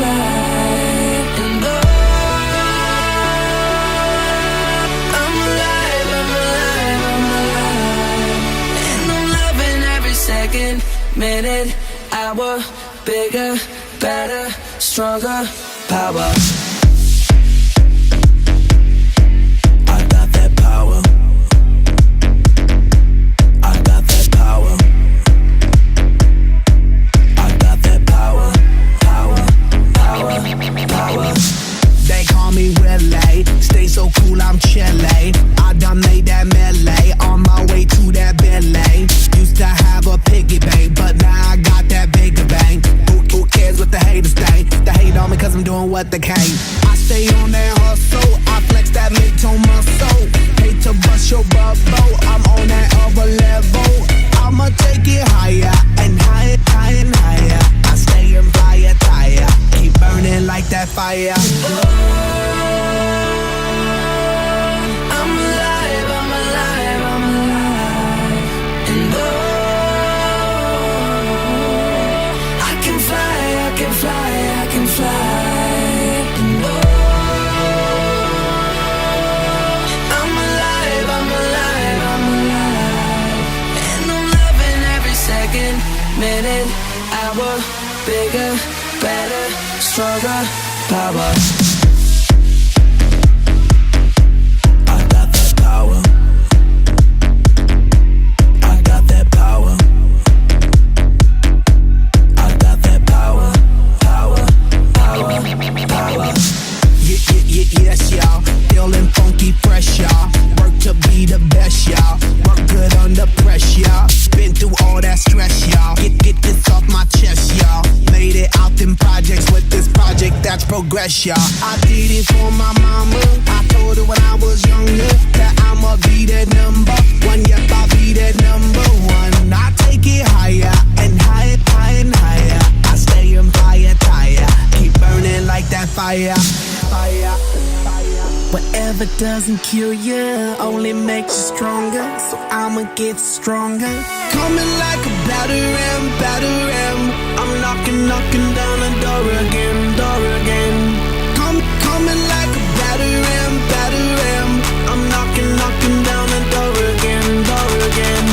And oh, I'm alive, I'm alive, I'm alive. And I'm loving every second, minute, hour. Bigger, better, stronger, power. I got that power. I got that power. I got that power. Power, power, power. They call me Willie, stay so cool, I'm chilly. I done made that melee, on my way to that Billy. Used to have a piggy bank, but now I got that bigger bank. Who cares what the haters think? They hate on me cause I'm doing what they can. I stay on that hustle, I flex that mid-tone muscle. Hate to bust your bubble, I'm on that other level. I'ma take it higher and higher, higher and higher. I stay in fire, tire, keep burning like that fire. I'm alive, I'm alive, I'm alive. And oh, I can fly, I can fly, I can fly. And oh, I'm alive, I'm alive, I'm alive. And I'm loving every second, minute, hour. Bigger, better, stronger, power. Yes, y'all, feeling funky fresh, y'all. Work to be the best, y'all. Work good under pressure, y'all. Been through all that stress, y'all. Get this off my chest, y'all. Made it out them projects with this project that's progress, y'all. I did it for my mama. I told her when I was younger that I'ma be that number one. Yep, I'll be that number one. I take it higher and higher, higher and higher. I stay in fire, tire, keep burning like that fire. Whatever doesn't kill you only makes you stronger, so I'ma get stronger. Coming like a battering, battering. I'm knocking down the door again, door again. Coming like a battering, battering. I'm knocking down the door again, door again.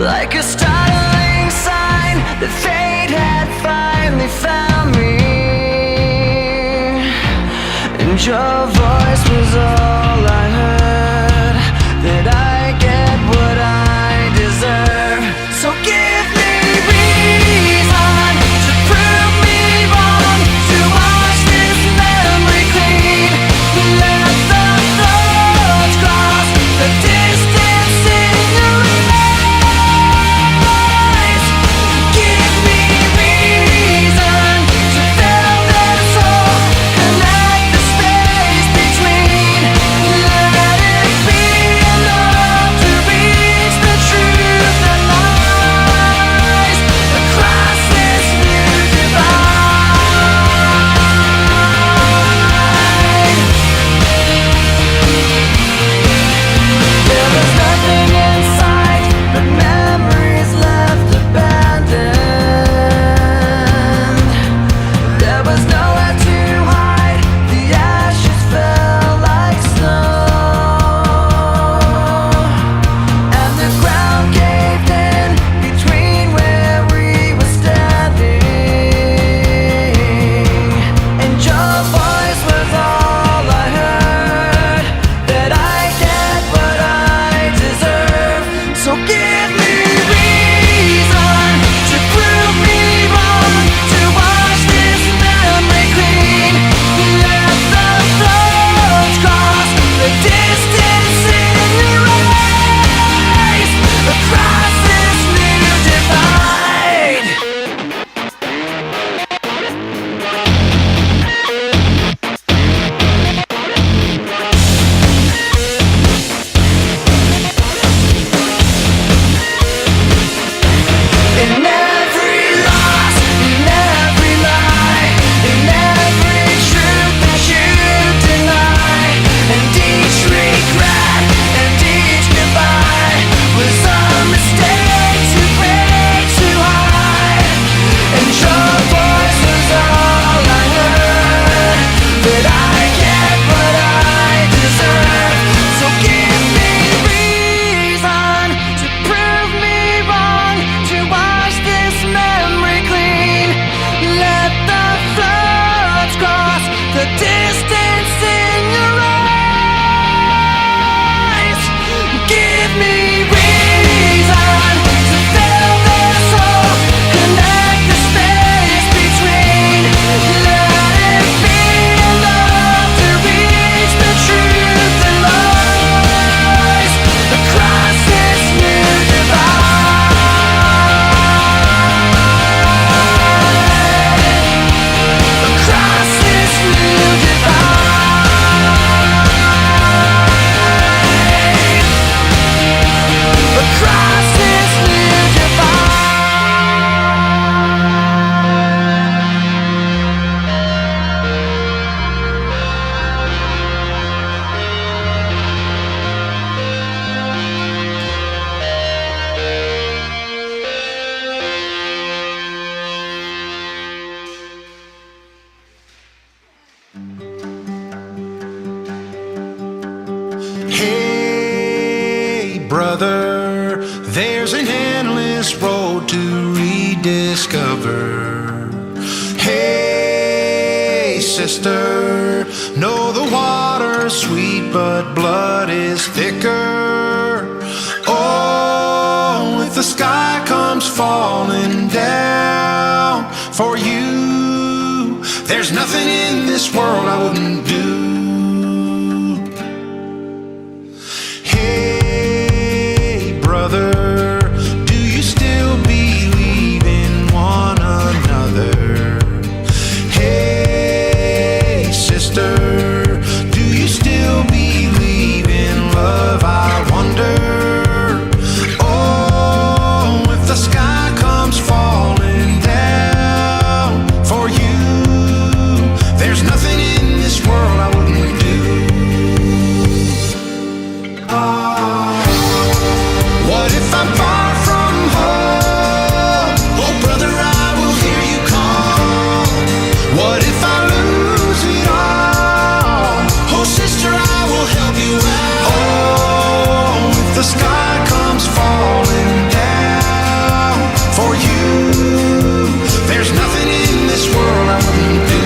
like a startling sign that fate had finally found me, and your voice was all I heard, that I get what brother, there's an endless road to rediscover. Hey, sister, know the water's sweet, but blood is thicker. Oh, if the sky comes falling down for you, there's nothing in this world I wouldn't do. Hey, brother, do you still believe in one another? Hey, sister, do you still believe in love? I wonder. Oh, if the sky comes falling down for you, there's nothing in this world I wouldn't do. What if I'm far from home? Oh, brother, I will hear you call. What if I lose it all? Oh, sister, I will help you out. Oh, if the sky comes falling down for you, there's nothing in this world I wouldn't do.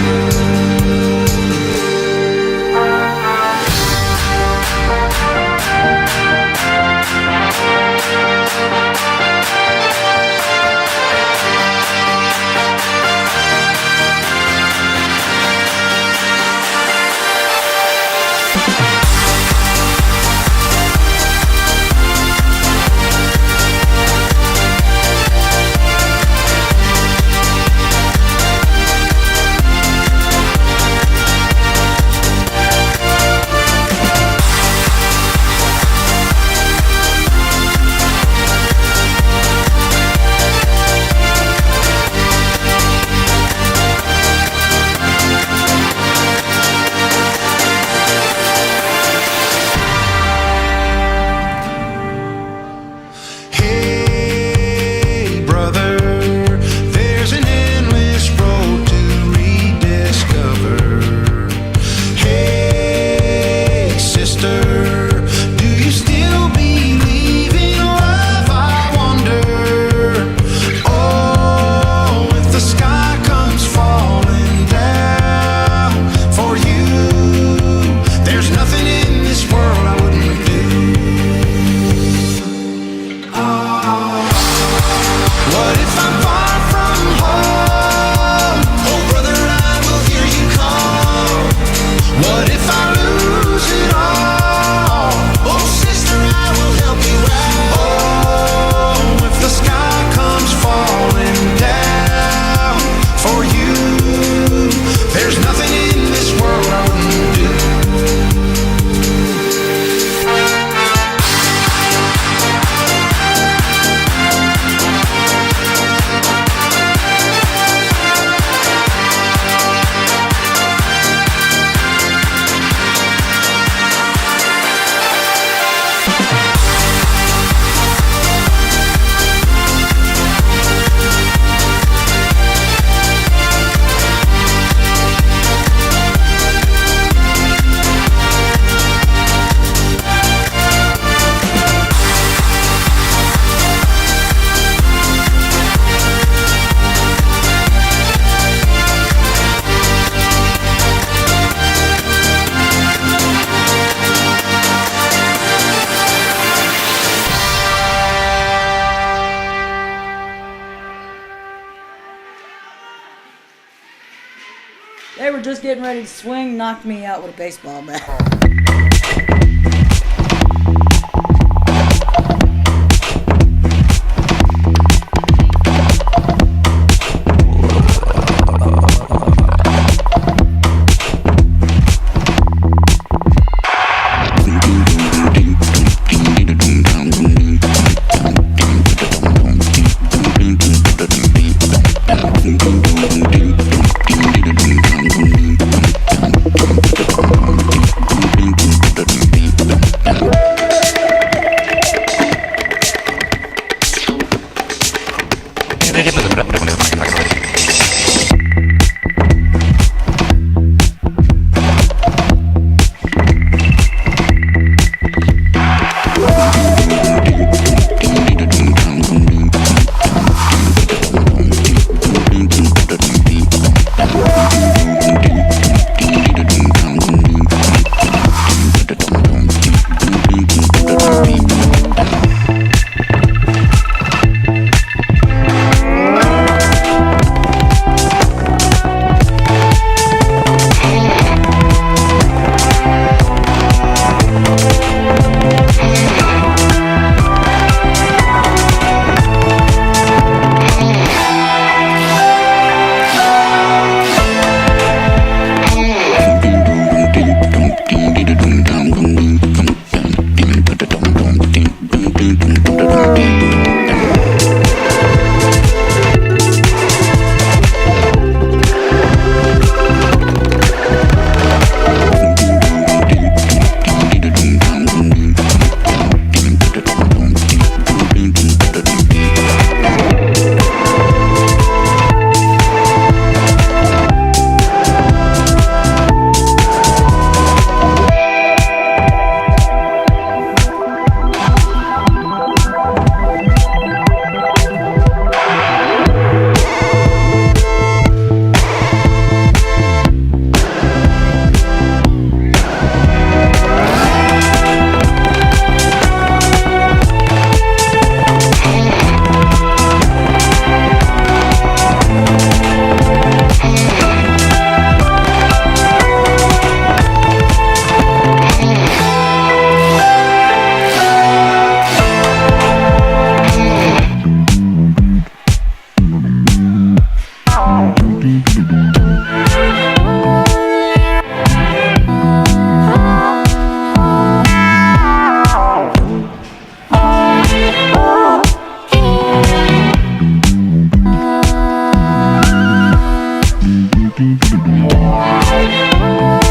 Hey, brother, there's an endless road to rediscover. Hey, sister, do you still believe in love? I wonder. Oh, if the sky comes falling down for you, there's nothing in this world I wouldn't do. What if I'm far from home? Oh, brother, I will hear you call. What if I lose it all? Oh, sister, I will help you out. Oh, if the sky comes falling down for you, there's nothing in this world I wouldn't do. They were just getting ready to swing, knocked me out with a baseball bat. do do do do.